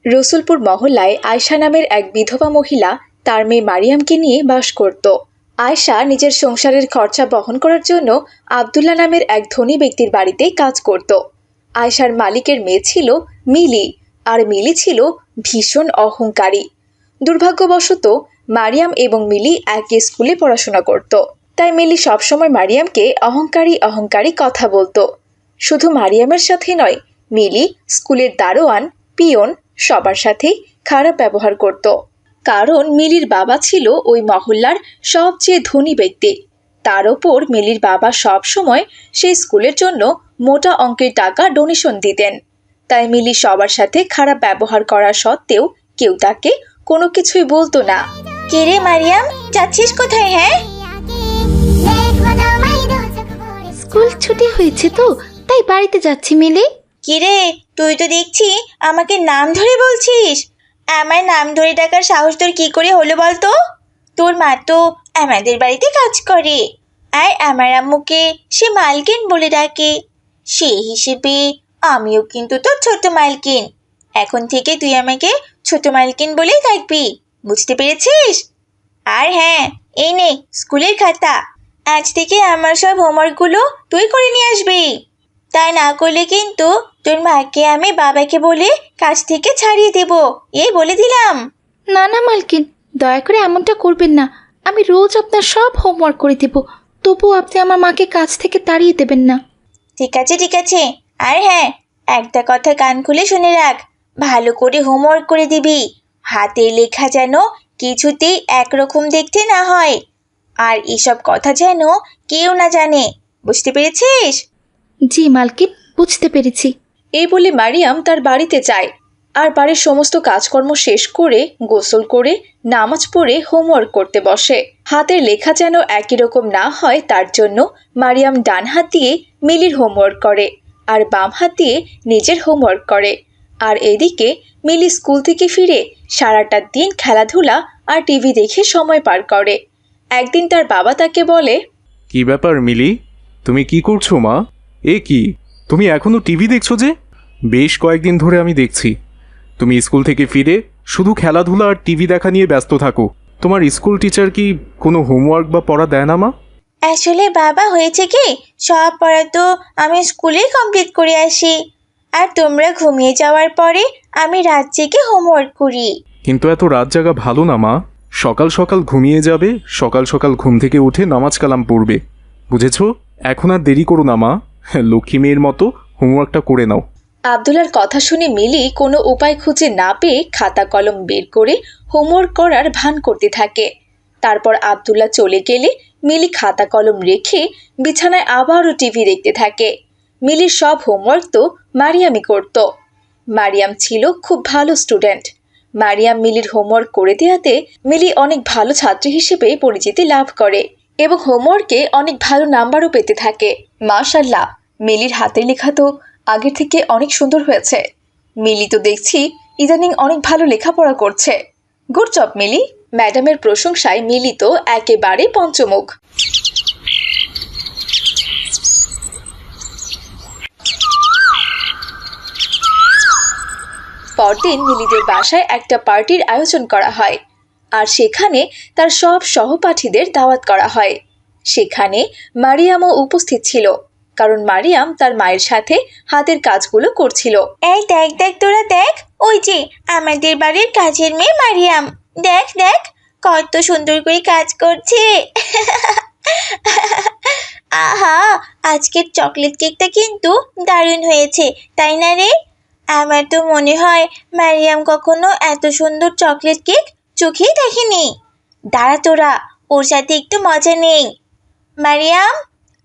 রসুলপুর মহল্লায় আয়শা নামের এক বিধবা মহিলা তার মেয়ে মারিয়ামকে নিয়ে বাস করত। আয়শা নিজের সংসারের খরচা বহন করার জন্য আব্দুল্লাহ নামের এক ধনী ব্যক্তির বাড়িতে কাজ করত। আয়শার মালিকের মেয়ে ছিল মিলি, আর মিলি ছিল ভীষণ অহংকারী। দুর্ভাগ্যবশত মারিয়াম এবং মিলি একই স্কুলে পড়াশোনা করত, তাই মিলি সবসময় মারিয়ামকে অহংকারী অহংকারী কথা বলতো। শুধু মারিয়ামের সাথে নয়, মিলি স্কুলের দারোয়ান, পিয়ন সবার সাথে খারাপ ব্যবহার করত। কারণ মিলির বাবা ছিল ওই মহল্লার সবচেয়ে ধনী ব্যক্তি। তার ওপর মিলির বাবা সব সময় সেই স্কুলের জন্য মোটা অঙ্কের টাকা ডোনেশন দিতেন। তাই মিলি সবার সাথে খারাপ ব্যবহার করা সত্ত্বেও কেউ তাকে কোনো কিছুই বলতো না। কে রে মারিয়াম, যাচ্ছিস কোথায়? হ্যাঁ, স্কুল ছুটি হয়েছে তো, তাই বাড়িতে যাচ্ছি মিলি। কি রে, তুই তো দেখছি আমাকে নাম ধরে বলছিস। আমার নাম ধরে ডাকার সাহস তোর কি করে হলো বলতো? তোর মা তো আমাদের বাড়িতে কাজ করে, আর আমার আম্মুকে সে মালকিন বলে ডাকে। সেই হিসেবে আমিও কিন্তু তোর ছোট মালকিন। এখন থেকে তুই আমাকে ছোট মালকিন বলেই ডাকবি, বুঝতে পেরেছিস? আর হ্যাঁ, এই নে স্কুলের খাতা। আজ থেকে আমার সব হোমওয়ার্কগুলো তুই করে নিয়ে আসবি। তা না করলে কিন্তু তোর মাকে আমি বাবাকে বলে কাজ থেকে ছাড়িয়ে দেব, এই বলে দিলাম। না না মালকিন, দয়া করে এমনটা করবেন না। আমি রোজ আপনার সব হোমওয়ার্ক করে দেব, তবুও আপনি আমার মাকে কাজ থেকে তাড়িয়ে দেবেন না। ঠিক আছে ঠিক আছে। আর হ্যাঁ, একটা কথা কান খুলে শুনে রাখ, ভালো করে হোমওয়ার্ক করে দিবি। হাতের লেখা যেন কিছুতেই একরকম দেখতে না হয়, আর এসব কথা যেন কেউ না জানে, বুঝতে পেরেছিস? জি মালকিন, বুঝতে পেরেছি। এই বলে মারিয়াম তার বাড়িতে যায়, আর বাড়ির সমস্ত কাজকর্ম শেষ করে গোসল করে নামাজ পড়ে হোমওয়ার্ক করতে বসে। হাতের লেখা যেন একই রকম না হয় তার জন্য মারিয়াম ডান হাত দিয়ে মিলির হোমওয়ার্ক করে, আর বাম হাত দিয়ে নিজের হোমওয়ার্ক করে। আর এদিকে মিলি স্কুল থেকে ফিরে সারাটা দিন খেলাধুলা আর টিভি দেখে সময় পার করে। একদিন তার বাবা তাকে বলে, কি ব্যাপার মিলি, তুমি কি করছো মা? এ কি, তুমি এখনো টিভি দেখছো যে? বেশ কয়েকদিন ধরে আমি দেখছি তুমি স্কুল থেকে ফিরে শুধু খেলাধুলা আর টিভি দেখা নিয়ে ব্যস্ত থাকো। তোমার স্কুল টিচার কি কোনো হোমওয়ার্ক বা পড়া দেয় না মা? আসলে বাবা, হয়েছে কি, সব পড়া তো আমি স্কুলেই কমপ্লিট করে আসি, আর তোমরা ঘুমিয়ে যাওয়ার পরে আমি রাত জেগে হোমওয়ার্ক করি। কিন্তু এত রাত জাগা ভালো না মা। সকাল সকাল ঘুমিয়ে যাবে, সকাল সকাল ঘুম থেকে উঠে নামাজ কালাম পড়বে, বুঝেছো? এখন আর দেরি করো না মা, লক্ষ্মী মেয়ের মতো হোমওয়ার্কটা করে নাও। আব্দুল্লার কথা শুনে মিলি কোনো উপায় খুঁজে না পেয়ে খাতা কলম বের করে হোমওয়ার্ক করার ভান করতে থাকে। তারপর আব্দুল্লাহ চলে গেলে মিলি খাতা কলম রেখে বিছানায় আবারও টিভি দেখতে থাকে। মিলির সব হোমওয়ার্ক তো মারিয়ামই করত। মারিয়াম ছিল খুব ভালো স্টুডেন্ট। মারিয়াম মিলির হোমওয়ার্ক করে দেওয়াতে মিলি অনেক ভালো ছাত্রী হিসেবে পরিচিতি লাভ করে এবং হোমওয়ার্কে অনেক ভালো নাম্বারও পেতে থাকে। মাশাআল্লাহ, মিলির হাতের লেখা তো আগের থেকে অনেক সুন্দর হয়েছে। মিলি তো দেখছি ইদানিং অনেক ভালো লেখাপড়া করছে। গুড জব মিলি। ম্যাডামের প্রশংসায় মিলি তো একেবারে পঞ্চমুখ। পরদিন মিলিদের বাসায় একটা পার্টির আয়োজন করা হয়, আর সেখানে তার সব সহপাঠীদের দাওয়াত করা হয়। সেখানে মারিয়ামও উপস্থিত ছিল, কারণ মারিয়াম তার মায়ের সাথে হাতের কাজগুলো করছিল। এই দেখ দেখ, তোরা দেখ, ওই যে আমাদের বাড়ির কাজের মেয়ে মারিয়াম, দেখ দেখ কত সুন্দর করে কাজ করছে। আহা, আজকের চকলেট কেকটা কিন্তু দারুণ হয়েছে, তাই না রে? আমার তো মনে হয় মারিয়াম কখনো এত সুন্দর চকলেট কেক চোখেই দেখেনি। দাঁড়া তোরা, ওর সাথে একটু মজা নেই। মারিয়াম,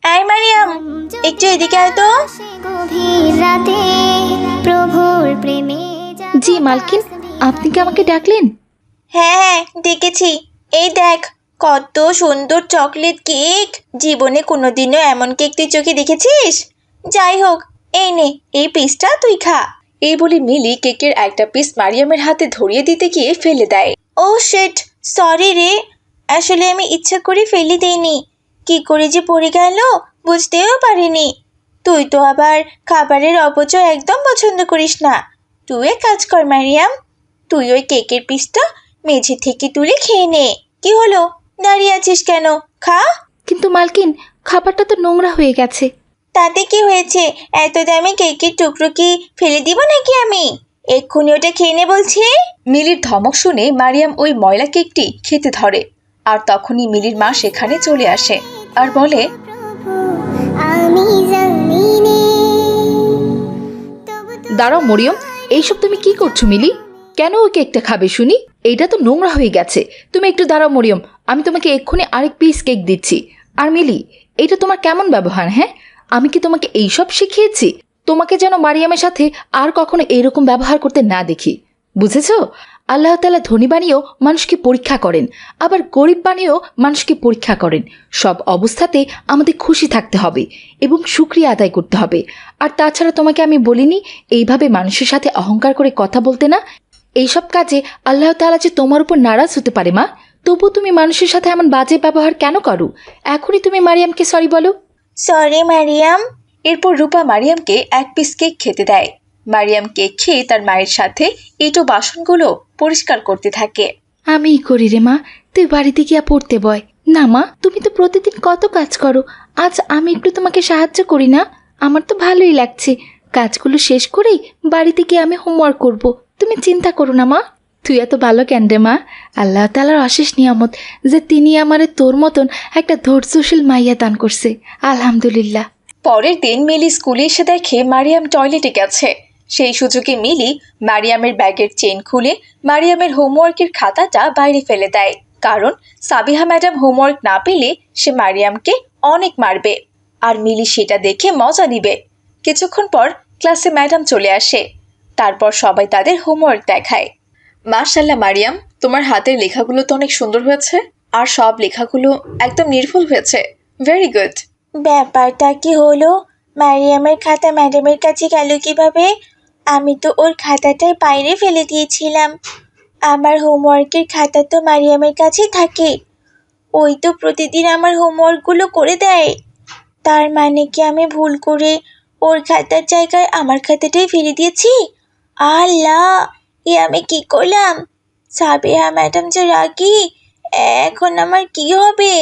আয় মারিয়াম, একটু এদিকে আয় তো। জি মালকিন, আপনি কি আমাকে ডাকলেন? হ্যাঁ হ্যাঁ, দেখেছি। এই দেখ কত সুন্দর চকলেট কেক, জীবনে কোনোদিনও এমন কেক তুই চোখে দেখেছিস? যাই হোক, এই নে, এই পিসটা তুই খা। এই বলে মিলি কেকের একটা পিস মারিয়ামের হাতে ধরিয়ে দিতে গিয়ে ফেলে দেয়। ও শিট, সরি রে, আসলে আমি ইচ্ছা করে ফেলে দিইনি। কি করে যে পড়ে গেল বুঝতেও পারিনি। তুই তো আবার খাবারের অপচয় একদম পছন্দ করিস না। তুই এক কাজ কর মারিয়াম, তুই ওই কেকের পিসটা মেঝে থেকে তুলে খেয়ে নে। কি হলো, দাঁড়িয়ে আছিস কেন? খা। কিন্তু মালকিন, খাবারটা তো নোংরা হয়ে গেছে। তাতে কি হয়েছে? এত দামি কেকের টুকরো কি ফেলে দিব নাকি আমি? এক্ষুনি ওটা খেয়ে নে বলছি। মিলির ধমক শুনে মারিয়াম ওই ময়লা কেকটি খেতে ধরে, আর তখনই মিলির মা সেখানে চলে আসে আর বলে, দাঁড়াও মরিয়ম, এইসব তুমি কি করছো মিলি? কেন ওই কেকটা খাবে শুনি? এইটা তো নোংরা হয়ে গেছে। তুমি একটু দাঁড়াও মরিয়ম, আমি তোমাকে এক্ষুনি আরেক পিস কেক দিচ্ছি। আর মিলি, এইটা তোমার কেমন ব্যবহার? হ্যাঁ, আমি কি তোমাকে এইসব শিখিয়েছি? তোমাকে যেন মারিয়ামের সাথে আর কখনো এইরকম ব্যবহার করতে না দেখি, বুঝেছো? আল্লাহ তাআলা ধনী বানিয়েও মানুষকে পরীক্ষা করেন, আবার গরিব বানিয়েও মানুষকে পরীক্ষা করেন। সব অবস্থাতে আমাদের খুশি থাকতে হবে এবং শুকরিয়া আদায় করতে হবে। আর তাছাড়া তোমাকে আমি বলিনি এইভাবে মানুষের সাথে অহংকার করে কথা বলতে না? এইসব কাজে আল্লাহ তাআলা যে তোমার উপর নারাজ হতে পারে মা। তবু তুমি মানুষের সাথে এমন বাজে ব্যবহার কেন করো? এখনই তুমি মারিয়ামকে সরি বলো। সরি মারিয়াম। এরপর রূপা মারিয়ামকে এক পিস কেক খেতে দেয়। মারিয়াম কেক খেয়ে তার মায়ের সাথে এঁটো বাসনগুলো পরিষ্কার করতে থাকে। আমিই করি রে মা, তুই বাড়িতে গিয়া পড়তে বয়। না মা, তুমি তো প্রতিদিন কত কাজ করো, আজ আমি একটু তোমাকে সাহায্য করি না? আমার তো ভালোই লাগছে। কাজগুলো শেষ করেই বাড়িতে গিয়ে আমি হোমওয়ার্ক করব। তুমি চিন্তা করো না মা। তুই এত ভালো কেন রে মা? আল্লাহ তাআলার অশেষ নিয়ামত যে তিনি আমারে তোর মতন একটা ধৈর্যশীল মাইয়া দান করছে। আলহামদুলিল্লাহ। পরের দিন মিলি স্কুলে এসে দেখে মারিয়াম টয়লেটে গেছে। সেই সুযোগে মিলি মারিয়ামের ব্যাগের চেন খুলে মারিয়ামের হোমওয়ার্কের খাতাটা বাইরে ফেলে দেয়, কারণ সাবিহা ম্যাডাম হোমওয়ার্ক না পেলে সে মারিয়ামকে অনেক মারবে, আর মিলি সেটা দেখে মজা নিবে। কিছুক্ষণ পর ক্লাসে ম্যাডাম চলে আসে। তারপর সবাই তাদের হোমওয়ার্ক দেখায়। মাশাআল্লাহ মারিয়াম, তোমার হাতের লেখাগুলো তো অনেক সুন্দর হয়েছে, আর সব লেখাগুলো একদম নির্ভুল হয়েছে। Very good. ব্যাপারটা কি হলো? মারিয়ামের খাতা ম্যাডামের কাছে গেল কিভাবে? আমি তো ওর খাতাটাই বাইরে ফেলে দিয়েছিলাম। আমার হোমওয়ার্কের খাতা তো মারিয়ামের কাছেই থাকে। ওই তো প্রতিদিন আমার হোমওয়ার্কগুলো করে দেয়। তার মানে কি আমি ভুল করে ওর খাতার জায়গায় আমার খাতাটাই ফেলে দিয়েছি? আল্লাহ, এ আমি কি করলাম? সাবিহা ম্যাডাম যে রাগী, এখন আমার কি হবে?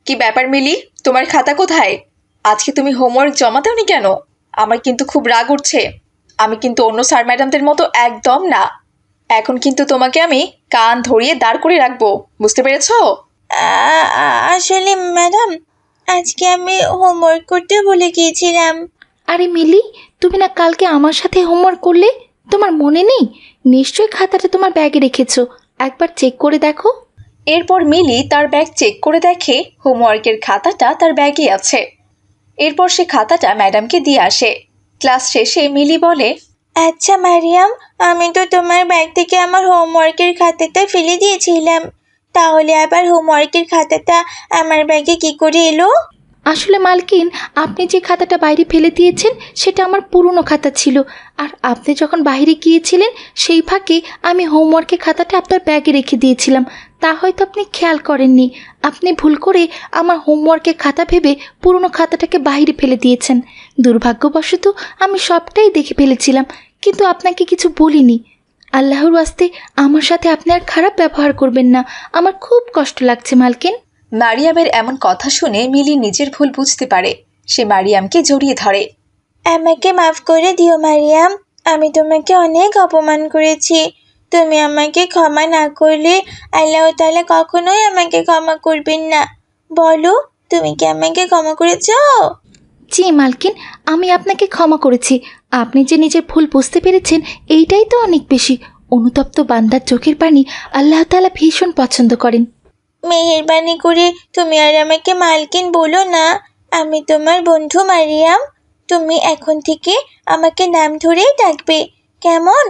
কি ব্যাপার মিলি, তোমার খাতা কোথায়? আজকে তুমি হোমওয়ার্ক জমা দাওনি কেন? আমার কিন্তু খুব রাগ উঠছে। আমি কিন্তু অন্য স্যার ম্যাডামদের মতো একদম না। এখন কিন্তু তোমাকে আমি কান ধরিয়ে দাঁড় করে রাখবো, বুঝতে পেরেছো? আসলে ম্যাডাম, আজকে আমি হোমওয়ার্ক করতে ভুলে গিয়েছিলাম। আরে মিলি, তুমি না কালকে আমার সাথে হোমওয়ার্ক করলে? তোমার মনে নেই? নিশ্চয়ই খাতাটা তোমার ব্যাগে রেখেছো, একবার চেক করে দেখো। এরপর মিলি তার ব্যাগ চেক করে দেখে হোমওয়ার্কের খাতাটা তার ব্যাগে আছে। এরপর সে খাতাটা ম্যাডামকে দিয়ে আসে। ক্লাস শেষে মিলি বলে, আচ্ছা মারিয়াম, আমি তো তোমার ব্যাগ থেকে আমার হোমওয়ার্কের খাতাটা ফেলে দিয়েছিলাম, তাহলে আবার হোমওয়ার্কের খাতাটা আমার ব্যাগে কি করে এলো? আসলে মালকিন, আপনি যে খাতাটা বাইরে ফেলে দিয়েছেন সেটা আমার পুরনো খাতা ছিল, আর আপনি যখন বাইরে গিয়েছিলেন সেই ফাঁকে আমি হোমওয়ার্কের খাতাটা আপনার ব্যাগে রেখে দিয়েছিলাম। তা হয়তো আপনি খেয়াল করেননি। আপনি ভুল করে আমার হোমওয়ার্কের খাতা ভেবে পুরনো খাতাটাকে বাইরে ফেলে দিয়েছেন। দুর্ভাগ্যবশত আমি সবটাই দেখে ফেলেছিলাম, কিন্তু আপনাকে কিছু বলিনি। আল্লাহর ওয়াস্তে আমার সাথে আপনি আর খারাপ ব্যবহার করবেন না, আমার খুব কষ্ট লাগছে মালকিন। মারিয়ামের এমন কথা শুনে মিলি নিজের ভুল বুঝতে পারে। সে মারিয়ামকে জড়িয়ে ধরে। আমাকে মাফ করে দিও মারিয়াম, আমি তোমাকে অনেক অপমান করেছি। তুমি আমাকে ক্ষমা না করলে আল্লাহ তাআলা কখনোই আমাকে ক্ষমা করবেন না। বলো, তুমি কি আমাকে ক্ষমা করেছো? জি মালকিন, আমি আপনাকে ক্ষমা করেছি। আপনি যে নিজের ভুল বুঝতে পেরেছেন এইটাই তো অনেক বেশি। অনুতপ্ত বান্দার চোখের পানি আল্লাহ তাআলা ভীষণ পছন্দ করেন। মেহেরবানি করে তুমি আর আমাকে মালকিন বলো না। আমি তোমার বন্ধু মারিয়াম। তুমি এখন থেকে আমাকে নাম ধরেই ডাকবে, কেমন?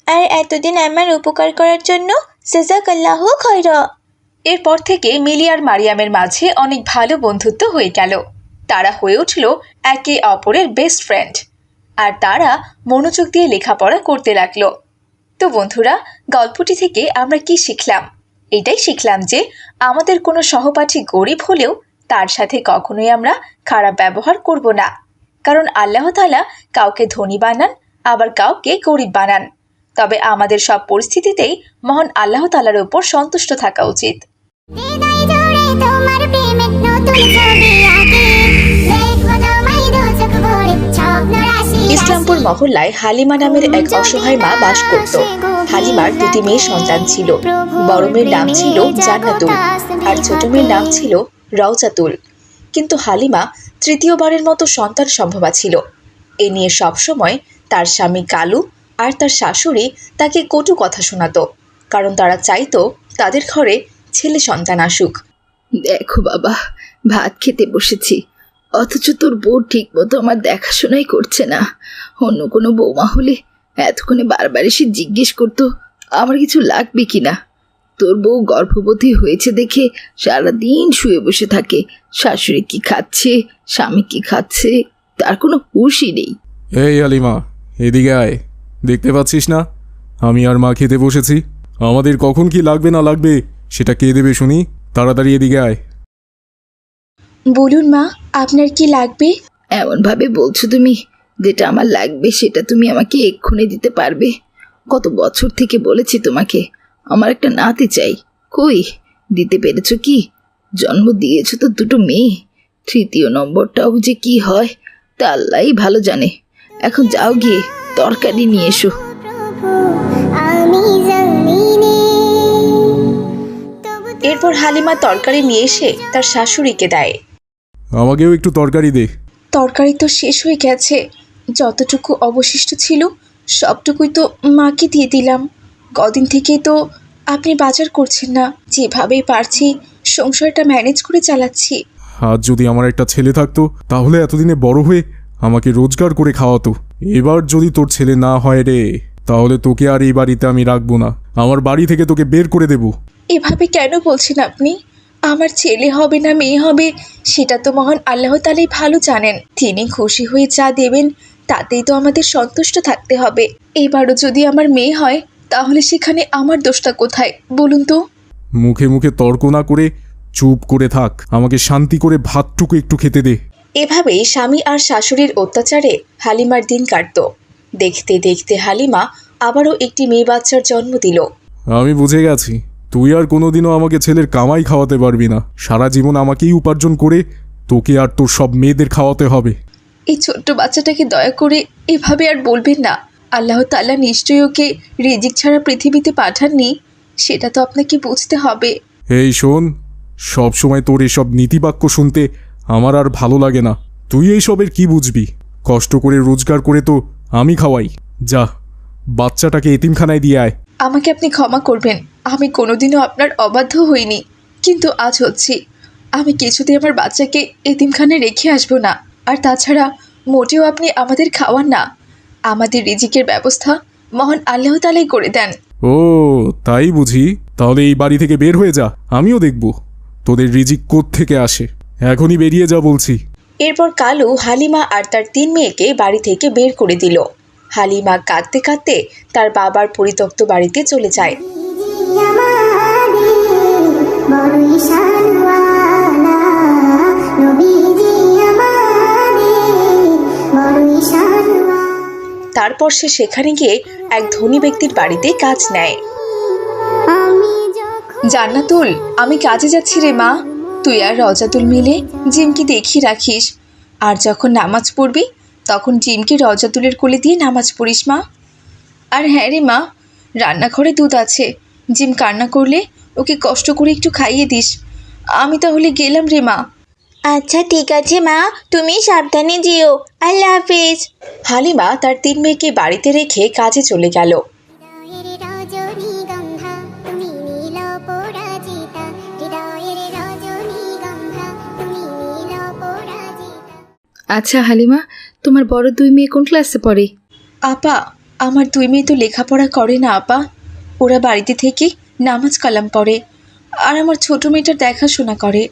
আর এতদিন আমার উপকার করার জন্য জাযাকাল্লাহু খায়রা। এরপর থেকে মিলি আর মারিয়ামের মাঝে অনেক ভালো বন্ধুত্ব হয়ে গেল। তারা হয়ে উঠল একে অপরের বেস্ট ফ্রেন্ড, আর তারা মনোযোগ দিয়ে লেখাপড়া করতে লাগলো। তো বন্ধুরা, গল্পটি থেকে আমরা কি শিখলাম? এটাই শিখলাম যে আমাদের কোনো সহপাঠী গরিব হলেও তার সাথে কখনোই আমরা খারাপ ব্যবহার করব না, কারণ আল্লাহ তাআলা কাউকে ধনী বানান, আবার কাউকে গরিব বানান। তবে আমাদের সব পরিস্থিতিতেই মহান আল্লাহ তাআলার উপর সন্তুষ্ট থাকা উচিত। হৃদয় জুড়ে তোমার প্রেমের নতুন ছবি আঁকে, দেখো তোমায় দু চোখ ভরে স্বপ্ন রাশি ইসলামপুর মহল্লায় হালিমা নামের এক অসহায় মা বাস করত। হালিমার দুটি মেয়ে সন্তান ছিল। বড় মেয়ের নাম ছিল জান্নাতুল আর ছোট মেয়ের নাম ছিল রওজাতুল। কিন্তু হালিমা তৃতীয়বারের মতো সন্তান সম্ভবা ছিল। এ নিয়ে সবসময় তার স্বামী কালু আর তার শাশুড়ি তাকে কটু কথা শোনাতো, কারণ তারা চাইতো তাদের ঘরে ছেলে সন্তান আসুক। দেখো বাবা, ভাত খেতে বসেছি, অথচ তোর বউ ঠিক মতো আমার দেখাশোনাই করছে না। অন্য কোনো বৌমা হলে এতক্ষণে বারবার এসে জিজ্ঞেস করতো আমার কিছু লাগবে কিনা। তোর বউ গর্ভবতী হয়েছে দেখে সারাদিন শুয়ে বসে থাকে। শাশুড়ি কি খাচ্ছে, স্বামী কি খাচ্ছে, তার কোনো হুঁশই নেই। এই হালিমা, এদিকে আয়। দেখতে পাচ্ছিস না আমি আর মা খেতে বসেছি? আমাদের কখন কি লাগবে না লাগবে সেটা কে দেবে শুনি? তাড়াতাড়ি এদিকে আয়। বলুন মা, আপনার কি লাগবে? এমনভাবে বলছো তুমি, যেটা আমার লাগবে সেটা তুমি আমাকে এক্ষুনি দিতে পারবে? কত বছর থেকে বলেছি তোমাকে আমার একটা নাতি চাই, কই দিতে পেরেছো কি? জন্ম দিয়েছো তো দুটো মেয়ে, তৃতীয় নম্বরটাও যে কি হয় তা আল্লাহই ভালো জানে। এখন যাও গিয়ে তরকারি নিয়ে এসো। প্রভু আমি জানিনি। এরপর হালিমা তরকারি নিয়ে এসে তার শাশুড়িকে দেয়। আমাকেও একটু তরকারি দে। তরকারি তো শেষ হয়ে গেছে, যতটুকু অবশিষ্ট ছিল সবটুকুই তো মাকে দিয়ে দিলাম। কদিন থেকেই তো আপনি বাজার করছেন না, যেভাবেই পারছি সংসারটা ম্যানেজ করে চালাচ্ছি। আজ যদি আমার একটা ছেলে থাকতো তাহলে এতদিনে বড় হয়ে আমাকে রোজগার করে খাওয়াতো। এবার যদি তোর ছেলে না হয় রে, তাহলে তোকে আর এই বাড়িতে আমি রাখবো না। আমার বাড়ি থেকে তোকে বের করে দেব। এভাবে কেন বলছেন আপনি? আমার ছেলে হবে না মেয়ে হবে সেটা তো মহান আল্লাহ তাআলাই ভালো জানেন। তিনি খুশি হয়ে যা দেবেন তাতেই তো আমাদের সন্তুষ্ট থাকতে হবে। এবারও যদি আমার মেয়ে হয় তাহলে সেখানে আমার দোষটা কোথায় বলুন তো? মুখে মুখে তর্ক না করে চুপ করে থাক, আমাকে শান্তি করে ভাতটুকু একটু খেতে দে। এভাবেই স্বামী আর শাশুড়ির অত্যাচারে হালিমার দিন কাটত। দেখতে দেখতে হালিমা আবারও একটি মেয়ে বাচ্চার জন্ম দিল। আমি বুঝে গেছি, তুই আর কোনোদিনও আমাকে ছেলের কামাই খাওয়াতে পারবি না। সারা জীবন আমাকেই উপার্জন করে তোকে আর তোর সব মেয়েদের খাওয়াতে হবে। এই ছোট্ট বাচ্চাটাকে দয়া করে এভাবে আর বলবেন না। আল্লাহ তাআলা নিশ্চয়ই ওকে রিজিক ছাড়া পৃথিবীতে পাঠাননি, সেটা তো আপনাকে বুঝতে হবে। এই শোন, সব সময় তোর এসব নীতিবাক্য শুনতে আমার আর ভালো লাগে না। তুই এইসবের কি বুঝবি? কষ্ট করে রোজগার করে তো আমি খাওয়াই। যা, বাচ্চাটাকে এতিমখানায় দিয়ে আয়। আমাকে আপনি ক্ষমা করবেন, আমি কোনোদিনও আপনার অবাধ্য হইনি, কিন্তু আজ হচ্ছি। আমি কিছুতেই আমার বাচ্চাকে এতিমখানায় রেখে আসবো না। আর তাছাড়া মোটেও আপনি আমাদের খাওয়ান না, আমাদের রিজিকের ব্যবস্থা মহান আল্লাহ তাআলাই করে দেন। ও তাই বুঝি? তাহলে এই বাড়ি থেকে বের হয়ে যা, আমিও দেখব তোদের রিজিক কোত্থেকে আসে। এখনই বেরিয়ে যা বলছি। এরপর কালু হালিমা আর তার 3 মেয়েকে বাড়ি থেকে বের করে দিল। হালিমা কাঁদতে কাঁদতে তার বাবার পরিত্যক্ত বাড়িতে চলে যায়। বড়ই শানওয়ালা নবীজি আমাদের, বড়ই শানওয়ালা। তারপর সে সেখানে গিয়ে এক ধনী ব্যক্তির বাড়িতে কাজ নেয়। আমি যখন জান্নাতুল, আমি কাজে যাচ্ছি রে মা। তুই আর রওজাতুল মিলে জিমকে দেখিয়ে রাখিস, আর যখন নামাজ পড়বি তখন জিমকে রওজাতুলের কোলে দিয়ে নামাজ পড়িস মা। আর হ্যাঁ রে মা, রান্নাঘরে দুধ আছে, জিম কান্না করলে ওকে কষ্ট করে একটু খাইয়ে দিস। আমি তাহলে গেলাম রে মা। আচ্ছা ঠিক আছে মা, তুমি সাবধানে যেও। আল্লাহ হাফিজ। হালিমা তার 3 মেয়েকে বাড়িতে রেখে কাজে চলে গেল। হৃদয়ের রজনীগন্ধা তুমি নীল পরাজিতা, হৃদয়ের রজনীগন্ধা তুমি নীল পরাজিতা। আচ্ছা হালিমা, তোমার বড় 2 মেয়ে কোন ক্লাসে পড়ে? আপা, আমার 2 মেয়ে তো লেখাপড়া করে না আপা। ওরা বাড়িতে থেকে নামাজ কালাম পড়ে, আর আমার ছোট মেয়েটার দেখাশোনা করে।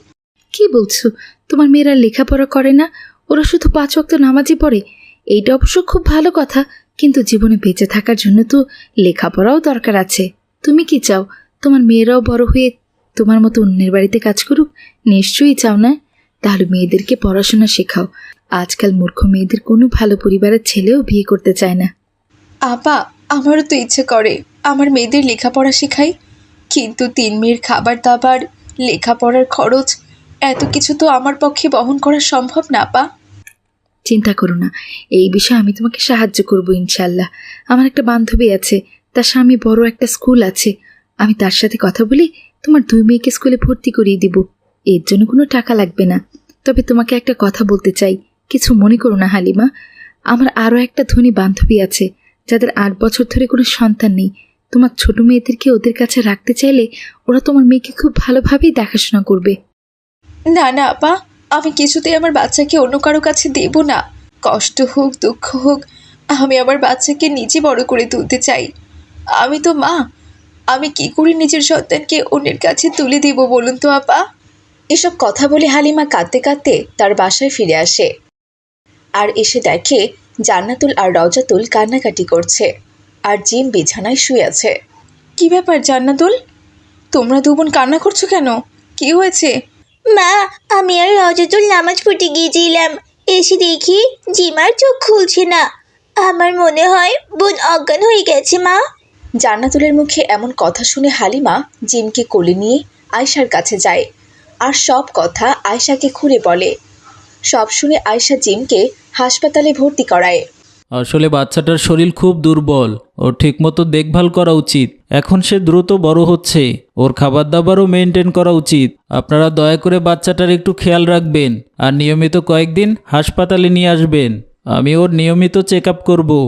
কি বলছো? তোমার মেয়েরা লেখাপড়া করে না, ওরা শুধু 5 ওয়াক্ত নামাজই পড়ে? এইটা অবশ্য খুব ভালো কথা, কিন্তু জীবনে বেঁচে থাকার জন্য তো লেখাপড়াও দরকার আছে। তুমি কি চাও তোমার মেয়েরাও বড় হয়ে তোমার মতো অন্যের বাড়িতে কাজ করুক? নিশ্চয়ই চাও না? তাহলে মেয়েদেরকে পড়াশোনা শেখাও। আজকাল মূর্খ মেয়েদের কোনো ভালো পরিবারের ছেলেও বিয়ে করতে চায় না। আপা, আমারও তো ইচ্ছে করে আমার মেয়েদের লেখাপড়া শেখাই, কিন্তু 3 মেয়ের খাবার দাবার, লেখাপড়ার খরচ, এত কিছু তো আমার পক্ষে বহন করা সম্ভব না আপা। চিন্তা করো না, এই বিষয়ে আমি তোমাকে সাহায্য করব ইনশাল্লাহ। আমার একটা বান্ধবী আছে, তার স্বামী বড় একটা স্কুল আছে, আমি তার সাথে কথা বলে তোমার 2 মেয়েকে স্কুলে ভর্তি করিয়ে দিব। এর জন্য কোনো টাকা লাগবে না। তবে তোমাকে একটা কথা বলতে চাই, কিছু মনে করো না হালিমা। আমার আরও একটা ধনী বান্ধবী আছে যাদের 8 বছর ধরে কোনো সন্তান নেই। তোমার ছোট মেয়েদেরকে ওদের কাছে রাখতে চাইলে ওরা তোমার মেয়েকে খুব ভালোভাবেই দেখাশোনা করবে। না না আপা, আমি কিছুতেই আমার বাচ্চাকে অন্য কারো কাছে দেব না। কষ্ট হোক দুঃখ হোক, আমি আমার বাচ্চাকে নিজে বড় করে তুলতে চাই। আমি তো মা, আমি কি করে নিজের সন্তানকে অন্যের কাছে তুলে দেব বলুন তো আপা? এসব কথা বলে হালিমা কাঁদতে কাঁদতে তার বাসায় ফিরে আসে আর এসে দেখে জান্নাতুল আর রওজাতুল কান্নাকাটি করছে আর জিম বিছানায় শুয়ে আছে। কি ব্যাপার জান্নাতুল, তোমরা 2 বোন কান্না করছো কেন? কি হয়েছে? মা, আমি আর রজতুল নামাজ পড়তে গিয়েছিলাম, এসে দেখি জিমার চোখ খুলছে না। আমার মনে হয় বোন অজ্ঞান হয়ে গেছে মা। জান্নাতুলের মুখে এমন কথা শুনে হালিমা জিমকে কোলে নিয়ে আয়শার কাছে যায় আর সব কথা আয়শাকে খুলে বলে। সব শুনে আয়শা জিমকে হাসপাতালে ভর্তি করায়। আসলে বাচ্চাটার শরীর খুব দুর্বল, ওর ঠিকমতো দেখভাল করা উচিত। এখন সে দ্রুত বড় হচ্ছে, ওর খাবার দাবারও মেনটেন করা উচিত। আপনারা দয়া করে বাচ্চাটার একটু খেয়াল রাখবেন আর নিয়মিত কয়েকদিন হাসপাতালে নিয়ে আসবেন। আমি ওর নিয়মিত চেক আপ করবো।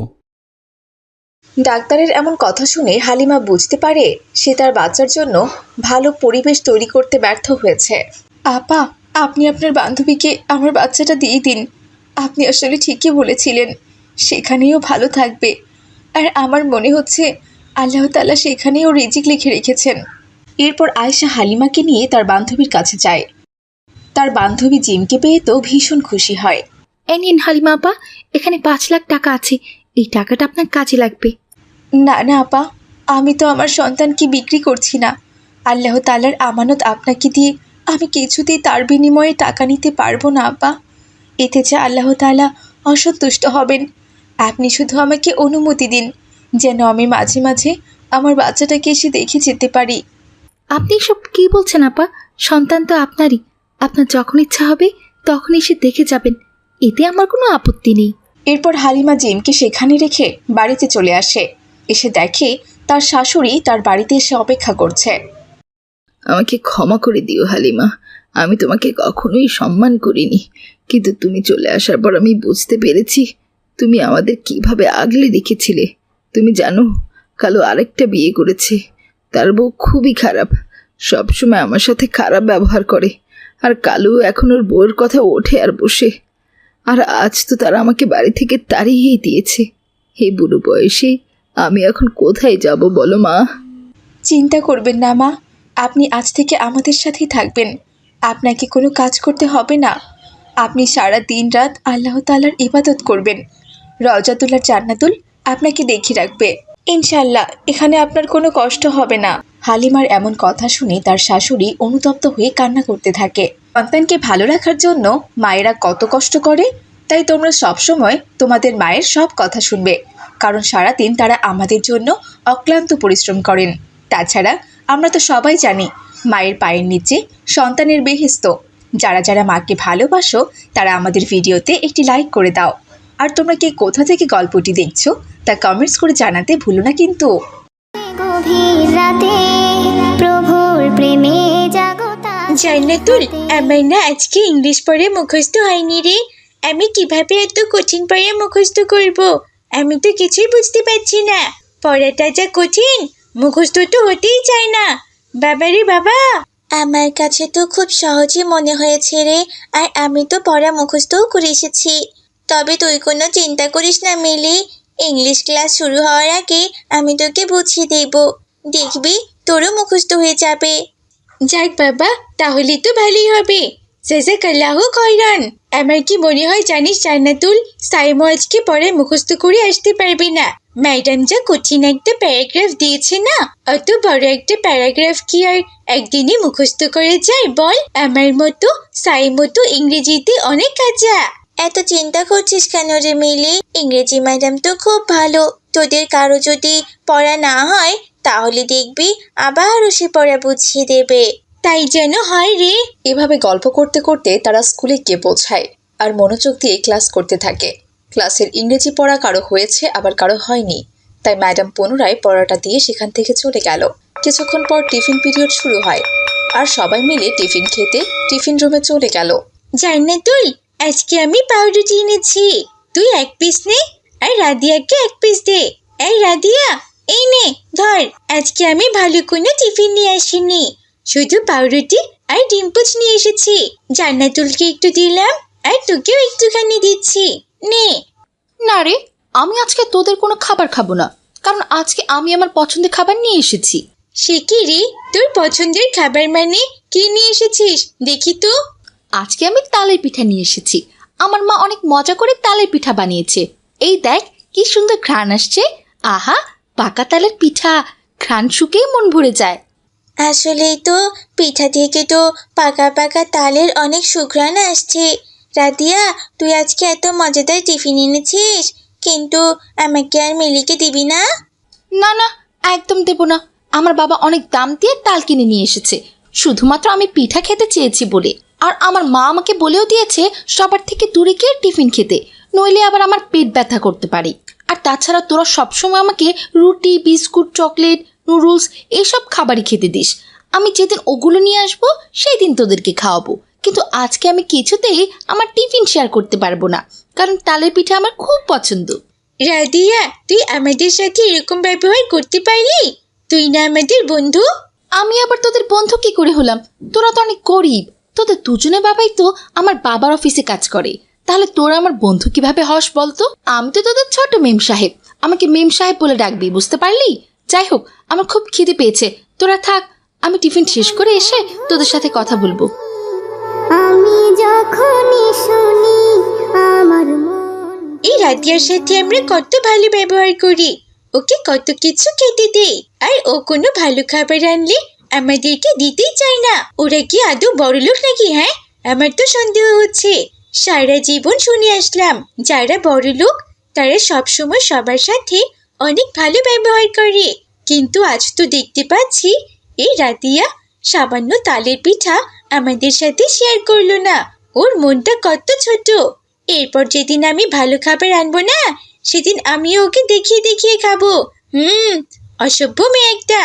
ডাক্তারের এমন কথা শুনে হালিমা বুঝতে পারে সে তার বাচ্চার জন্য ভালো পরিবেশ তৈরি করতে ব্যর্থ হয়েছে। আপা, আপনি আপনার বান্ধবীকে আমার বাচ্চাটা দিয়ে দিন। আপনি আসলে ঠিকই বলেছিলেন, সেখানেও ভালো থাকবে। আর আমার মনে হচ্ছে আল্লাহ তাআলা সেখানেও রিজিক লিখে রেখেছেন। এরপর আয়েশা হালিমাকে নিয়ে তার বান্ধবীর কাছে যায়। তার বান্ধবী জিমকে পেয়ে তো ভীষণ খুশি হয়। এই নিন হালিমা আপা, এখানে 5 লাখ টাকা আছে, এই টাকাটা আপনার কাজে লাগবে। না না আপা, আমি তো আমার সন্তানকে বিক্রি করছি না। আল্লাহ তাআলার আমানত আপনাকে দিয়ে আমি কিছুতেই তার বিনিময়ে টাকা নিতে পারবো না আপা। এতে যে আল্লাহ তাআলা অসন্তুষ্ট হবেন। আপনি শুধু আমাকে অনুমতি দিন যেন আমি মাঝে মাঝে আমার বাচ্চাটাকে এসে দেখে যেতে পারি। আপনি সব কি বলছেন আপা? সন্তান তো আপনারই, আপনার যখন ইচ্ছা হবে তখন এসে দেখে যাবেন, এতে আমার কোনো আপত্তি নেই। এরপর হালিমা জিমকে সেখানে রেখে বাড়িতে চলে আসে। এসে দেখে তার শাশুড়ি তার বাড়িতে এসে অপেক্ষা করছে। আমাকে ক্ষমা করে দিও হালিমা, আমি তোমাকে কখনোই সম্মান করিনি, কিন্তু তুমি চলে আসার পর আমি বুঝতে পেরেছি তুমি আমাদের কিভাবে আগলে রেখেছিলে। তুমি জানো, কালো আরেকটা বিয়ে করেছে, তার বউ খুবই খারাপ, সবসময় আমার সাথে খারাপ ব্যবহার করে। আর কালু এখন ওর বউয়ের কথা ওঠে আর বসে। আর আজ তো তারা আমাকে বাড়ি থেকে তাড়িয়েই দিয়েছে। এই বুড়ো বয়সে আমি এখন কোথায় যাব বলো মা? চিন্তা করবেন না মা, আপনি আজ থেকে আমাদের সাথেই থাকবেন। আপনাকে কোনো কাজ করতে হবে না। আপনি সারা দিন রাত আল্লাহ তাআলার ইবাদত করবেন। রওজাতুল আর জান্নাতুল আপনাকে দেখে রাখবে ইনশাআল্লাহ। এখানে আপনার কোনো কষ্ট হবে না। হালিমার এমন কথা শুনে তার শাশুড়ি অনুতপ্ত হয়ে কান্না করতে থাকে। সন্তানকে ভালো রাখার জন্য মায়েরা কত কষ্ট করে, তাই তোমরা সবসময় তোমাদের মায়ের সব কথা শুনবে, কারণ সারাদিন তারা আমাদের জন্য অক্লান্ত পরিশ্রম করেন। তাছাড়া আমরা তো সবাই জানি মায়ের পায়ের নিচে সন্তানের বেহেশত। যারা যারা মাকে ভালোবাসো তারা আমাদের ভিডিওতে একটি লাইক করে দাও। আর তোমরা কে কোথা থেকে গল্পটি দেখছো তা কমেন্টস করে জানাতে ভুলো না কিন্তু। গভীর রাতে প্রভুর প্রেমে জাগতা জান্নাতুল, আমার না আজকে ইংলিশ পড়ে মুখস্থ হয়নি রে। আমি কিভাবে এত কঠিন পড়ে মুখস্থ করব? আমি তো কিছুই বুঝতে পারছি না। পড়াটা যা কঠিন, মুখস্থ তো হতেই চায় না। বাবারে বাবা, আমার কাছে তো খুব সহজই মনে হয়েছে রে, আর আমি তো পড়া মুখস্থও করে এসেছি। তবে তুই কোনো চিন্তা করিস না মিলি, ইংলিশ ক্লাস শুরু হওয়ার আগে আমি তোকে বুঝিয়ে দেব, দেখবি তোরও মুখস্থ হয়ে যাবে। যাক বাবা, তাহলে তো ভালোই হবে। জাযাকাল্লাহু খাইরান। আমার কি মনে হয় জানিস জান্নাতুল, সাইমো আজকে পড়ায় মুখস্থ করে আসতে পারবে না। ম্যাডাম যা কঠিন একটা প্যারাগ্রাফ দিয়েছে না, অত বড় একটা প্যারাগ্রাফ কি আর একদিনে মুখস্থ করে যায় বল? আমার মতো সাইমো তো ইংরেজিতে অনেক কাঁচা। এত চিন্তা করছিস কেন রে মিলি? ইংরেজি ম্যাডাম তো খুব ভালো, তোদের কারো যদি পড়া না হয় তাহলে দেখবি আবারও সে পড়া বুঝিয়ে দেবে। তাই যেন হয় রে। এভাবে গল্প করতে করতে তারা স্কুলে গিয়ে পৌঁছায় আর মনোযোগ দিয়ে ক্লাস করতে থাকে। ক্লাসের ইংরেজি পড়া কারো হয়েছে আবার কারো হয়নি, তাই ম্যাডাম পুনরায় পড়াটা দিয়ে সেখান থেকে চলে গেল। কিছুক্ষণ পর টিফিন পিরিয়ড শুরু হয় আর সবাই মিলে টিফিন খেতে টিফিন রুমে চলে গেল। জান্নাতুল, আজকে আমি পাউরুটি এনেছি, তুই এক পিস নে আর রাদিয়াকে এক পিস দে। এই রাদিয়া, এই নে ধর, আজকে আমি ভালো কোনো টিফিন নিয়ে আসিনি, শুধু পাউরুটি আর ডিম পোচ নিয়ে এসেছি। জান্নাতুলকে একটু দিলাম আর তোকেও একটুখানি দিচ্ছি, নে। না রে, আমি আজকে তোদের কোনো খাবার খাবো না, কারণ আজকে আমি আমার পছন্দের খাবার নিয়ে এসেছি। সে কি রে, তোর পছন্দের খাবার মানে কি নিয়ে এসেছিস দেখি তো? আজকে আমি তালের পিঠা নিয়ে এসেছি। আমার মা অনেক মজা করে তালের পিঠা বানিয়েছে। এই দেখ কি সুন্দর ঘ্রাণ আসছে। আহা, পাকা তালের পিঠা, ঘ্রাণ শুকেই মন ভরে যায়। আসলেই তো পিঠা থেকে তো পাকা পাকা তালের অনেক সুঘ্রাণ আসছে। রাদিয়া, তুই আজকে এত মজাদার টিফিন এনেছিস, কিন্তু আমাকে আর মিলিকে দিবি না? না না, একদম দেব না। আমার বাবা অনেক দাম দিয়ে তাল কিনে নিয়ে এসেছে, শুধুমাত্র আমি পিঠা খেতে চেয়েছি বলে। আর আমার মা আমাকে বলেও দিয়েছে সবার থেকে দূরে গিয়ে টিফিন খেতে, নইলে আবার আমার পেট ব্যথা করতে পারে। আর তাছাড়া তোরা সবসময় আমাকে রুটি, বিস্কুট, চকলেট, নুডলস এইসব খাবারই খেতে দিস। আমি যেদিন ওগুলো নিয়ে আসবো সেই দিন তোদেরকে খাওয়াবো, কিন্তু আজকে আমি কিছুতেই আমার টিফিন শেয়ার করতে পারবো না, কারণ তালের পিঠা আমার খুব পছন্দ। রাদিয়া, তুই আমাদের সাথে এরকম ব্যবহার করতে পারলি? তুই না আমাদের বন্ধু? আমি আবার তোদের বন্ধু কি করে হলাম? তোরা তো অনেক গরিব, তোদের দুজনে বাবাই তো আমার বাবার অফিসে কাজ করে, তাহলে তোরা আমার বন্ধু কিভাবে হস বলতো? আমি তো তোদের ছোট মেম সাহেব, আমাকে মেম সাহেব বলে ডাকবি, বুঝতে পারলি? যাই হোক, আমার খুব খিদে পেয়েছে, তোরা থাক, আমি টিফিন শেষ করে এসে তোদের সাথে কথা বলবো। আমি যখনই শুনি আমার মন এই রাদিয়ার সাথে আমরা কত ভালো ব্যবহার করি, ওকে কত কিছু খেতে দেই, আর ও কোনো ভালো খাবার আনলে আমাদেরকে দিতেই চায় না। ওরা কি আদৌ বড়লোক নাকি? হ্যাঁ, আমার তো সন্দেহ হচ্ছে। সারা জীবন শুনে আসলাম যারা বড়লোক তারা সবসময় সবার সাথে অনেক ভালো ব্যবহার করে, কিন্তু আজ তো দেখতে পাচ্ছি এই রাদিয়া সামান্য তালের পিঠা আমাদের সাথে শেয়ার করলো না। ওর মনটা কত ছোট। এরপর যেদিন আমি ভালো খাবার আনবো না, সেদিন আমিও ওকে দেখিয়ে দেখিয়ে খাবো। অসভ্য মেয়ে একটা।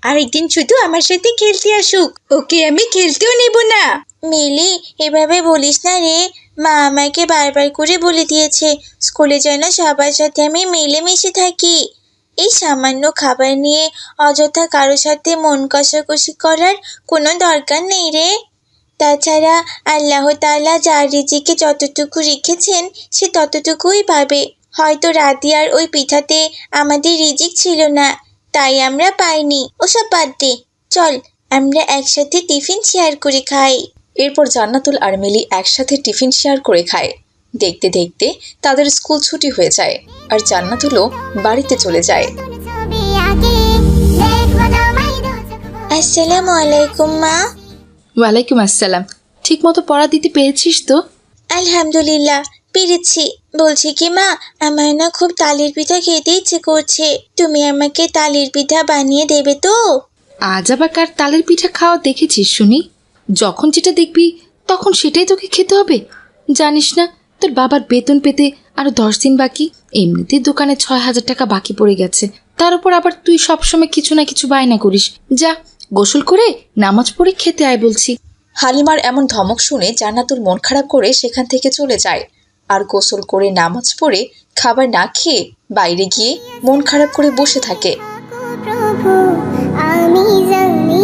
আরেকদিন শুধু আমার সাথে খেলতে আসুক, ওকে আমি খেলতেও নেব না। মিলি, এভাবে বলিস না রে, মা আমাকে বারবার করে বলে দিয়েছে স্কুলে যেন সবার সাথে আমি মিলেমিশে থাকি। এই সামান্য খাবার নিয়ে অযথা কারোর সাথে মন কষাকষি করার কোনো দরকার নেই রে। তাছাড়া আল্লাহ তাআলা যার রিজিকে যতটুকু রেখেছেন সে ততটুকুই পাবে। হয়তো রাদিয়ার ওই পিঠাতে আমাদের রিজিক ছিল না, তাই আমরা পাইনি। ওসব বাদ দে, চল আমরা একসাথে টিফিন শেয়ার করে খাই। এরপর জান্নাতুল আর মিলি একসাথে টিফিন শেয়ার করে খায়। দেখতে দেখতে তাদের স্কুল ছুটি হয়ে যায় আর জান্নাতুলও বাড়িতে চলে যায়। ছবি আঁকে দেখবো তোমায় দু চোখ ভরে। আসসালামু আলাইকুম মা। ওয়ালাইকুম আসসালাম। ঠিক মতো পড়া দিতে পেরেছিস তো? আলহামদুলিল্লাহ, পেরেছি। বলছি কি মা, আমার না খুব তালের পিঠা খেতে ইচ্ছে করছে, তুমি আমাকে তালের পিঠা বানিয়ে দেবে তো? আজ আবার কার তালের পিঠা খাওয়া দেখেছিস শুনি? যখন যেটা দেখবি তখন সেটাই তোকে খেতে হবে? জানিস না তোর বাবার বেতন পেতে আরো 10 দিন বাকি? এমনিতেই দোকানে 6,000 টাকা বাকি পড়ে গেছে, তার উপর আবার তুই সবসময় কিছু না কিছু বায়না করিস। যা, গোসল করে নামাজ পড়ে খেতে আয় বলছি। হালিমার এমন ধমক শুনে জান্নাতুল মন খারাপ করে সেখান থেকে চলে যায় আর গোসল করে নামাজ পড়ে খাবার না খেয়ে বাইরে গিয়ে মন খারাপ করে বসে থাকে। প্রভু আমি জানি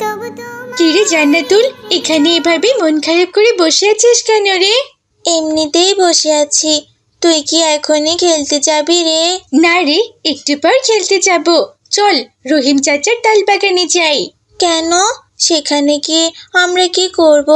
তবু তোমার কিরে জান্নাতুল, এখানে এভাবে মন খারাপ করে বসে আছিস কেন রে? এমনিতেই বসে আছি। তুই কি এখনই খেলতে যাবি রে? না রে, একটু পর খেলতে যাব। চল রহিম চাচার তাল বাগানে যাই। কেন? সেখানে গিয়ে আমরা কি করব?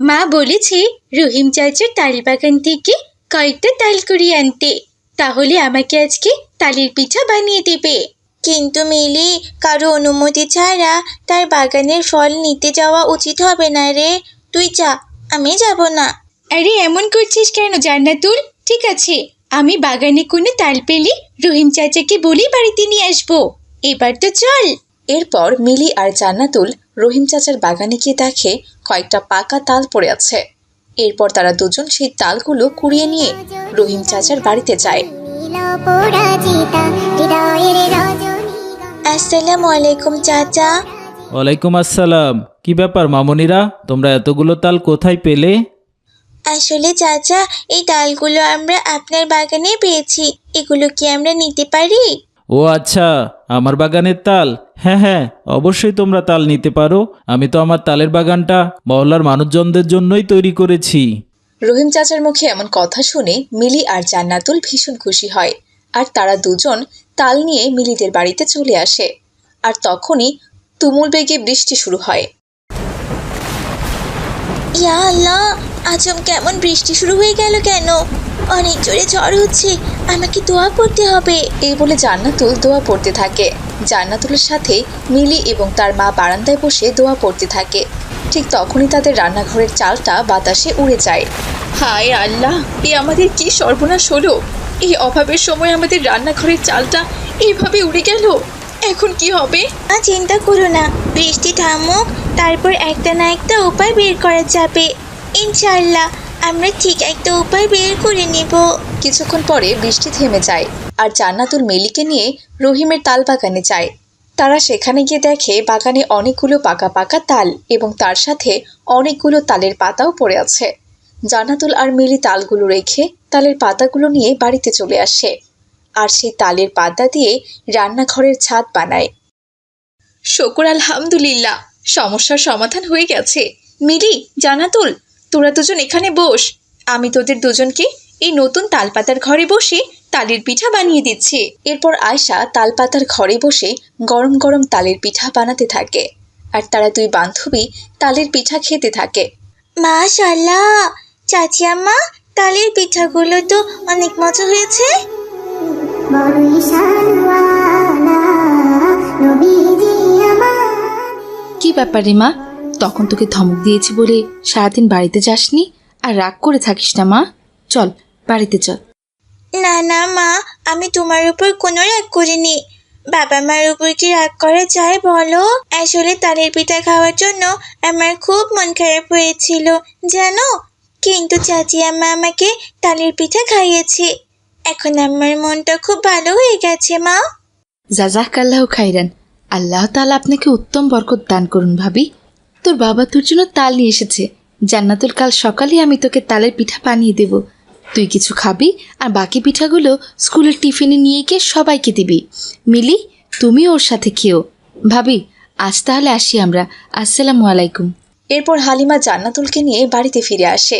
মা বলেছে রহিম চাচার তাল বাগান থেকে কয়েকটা তাল কুড়িয়ে আনতে, তাহলে আমাকে আজকে তালের পিঠা বানিয়ে দেবে। কিন্তু মিলি, কারো অনুমতি ছাড়া তার বাগানের ফল নিতে যাওয়া উচিত হবে না রে। তুই যা, আমি যাব না। আরে এমন করছিস কেন জান্নাতুল? ঠিক আছে, আমি বাগানে কোনো তাল পেলে রহিম চাচাকে বলি বাড়িতে নিয়ে আসবো। এবার তো চল। এরপর মিলি আর জান্নাতুল রহিম চাচার বাগানে গিয়ে দেখে কয়েকটা পাকা তাল পড়ে আছে। এরপর তারা দুজন সেই তালগুলো কুড়িয়ে নিয়ে রহিম চাচার বাড়িতে যায়। আসসালামু আলাইকুম চাচা। ওয়ালাইকুম আসসালাম। কি ব্যাপার মামনিরা, তোমরা এতগুলো তাল কোথায় পেলে? আসলে চাচা, এই তালগুলো আমরা আপনার বাগানে পেয়েছি। এগুলো কি আমরা নিতে পারি? ও আচ্ছা, আমার বাগানের তাল। হ্যাঁ হ্যাঁ, অবশ্যই তোমরা তাল নিতে পারো। আমি তো আমার তালের বাগানটা মহল্লার মানুষজনদের জন্যই তৈরি করেছি। রহিম চাচার মুখে এমন কথা শুনে মিলি আর জান্নাতুল ভীষণ খুশি হয়, আর তারা দুজন তাল নিয়ে মিলিদের বাড়িতে চলে আসে। আর তখনই তুমুল বেগে বৃষ্টি শুরু হয়। ইয়া আল্লাহ, আজম কেমন বৃষ্টি শুরু হয়ে গেল কেন? অনেক জোরে ঝড় হচ্ছে, আমাকে দোয়া করতে হবে। এই বলে জান্নাতুল দোয়া পড়তে থাকে। জান্নাতুলের সাথে মিলি এবং তার মা বারান্দায় বসে দোয়া পড়তে থাকে। ঠিক তখনই তাদের রান্নাঘরের চালটা বাতাসে উড়ে যায়। হায় আল্লাহ, এ আমাদের কি সর্বনাশ হলো! এই অভাবের সময় আমাদের রান্নাঘরের চালটা এইভাবে উড়ে গেল। এখন কি হবে? চিন্তা করো না, বৃষ্টি থামুক, তারপর একটা না একটা উপায় বের করা যাবে। ইনশাআল্লাহ আমরা ঠিক একটা উপায় বের করে নেব। কিছুক্ষণ পরে বৃষ্টি থেমে যায়, আর জান্নাতুল মিলিকে নিয়ে রহিমের তাল বাগানে যায়। তারা সেখানে গিয়ে দেখে বাগানে অনেকগুলো পাকা পাকা তাল এবং তার সাথে অনেকগুলো তালের পাতাও পড়ে আছে। জান্নাতুল আর মিলি তালগুলো রেখে তালের পাতাগুলো নিয়ে বাড়িতে চলে আসে, আর সেই তালের পাতা দিয়ে রান্নাঘরের ছাদ বানায়। শুকর আলহামদুলিল্লাহ, সমস্যার সমাধান হয়ে গেছে। মিলি, জান্নাতুল, তোরা দুজন এখানে বস। আমি তোদের দুজনকে এই নতুন তালপাতার ঘরে বসে তালের পিঠা বানিয়ে দিচ্ছি। এরপর আয়শা তালপাতার ঘরে বসে গরম গরম তালের পিঠা বানাতে থাকে, আর তারা দুই বান্ধবী তালের পিঠা খেতে থাকে। মাশাআল্লাহ, চাচি আম্মা, তালের পিঠাগুলো তো অনেক মজা হয়েছে। কি ব্যাপারে মা, তখন তোকে ধমক দিয়েছি বলে সারাদিন বাড়িতে যাসনি? আর রাগ করে থাকিস না মা, চল বাড়িতে চল। না না মা, আমি তোমার উপর কোনো রাগ করিনি। বাবা মার উপর কি রাগ করা যায় বলো? আসলে তালের পিঠা খাওয়ার জন্য আমার খুব মন খারাপ হয়েছিল জানো, কিন্তু চাচি আম্মা আমাকে তালের পিঠা খাইয়েছে। এখন আমার মনটা খুব ভালো হয়ে গেছে মা। জাযাকাল্লাহু খাইরান। আল্লাহ তাআলা আপনাকে উত্তম বরকত দান করুন ভাবি। তোর বাবা তোর জন্য তাল নিয়ে এসেছে। জান্নাতুল, কাল সকালে আমি তোকে তালের পিঠা বানিয়ে দেব। তুই কিছু খাবি, আর বাকি পিঠাগুলো স্কুলের টিফিনে নিয়ে গিয়ে সবাইকে দিবি। মিলি, তুমি ওর সাথে খেও। ভাবি, আজ তাহলে আসি আমরা। আসসালামু আলাইকুম। এরপর হালিমা জান্নাতুলকে নিয়ে বাড়িতে ফিরে আসে।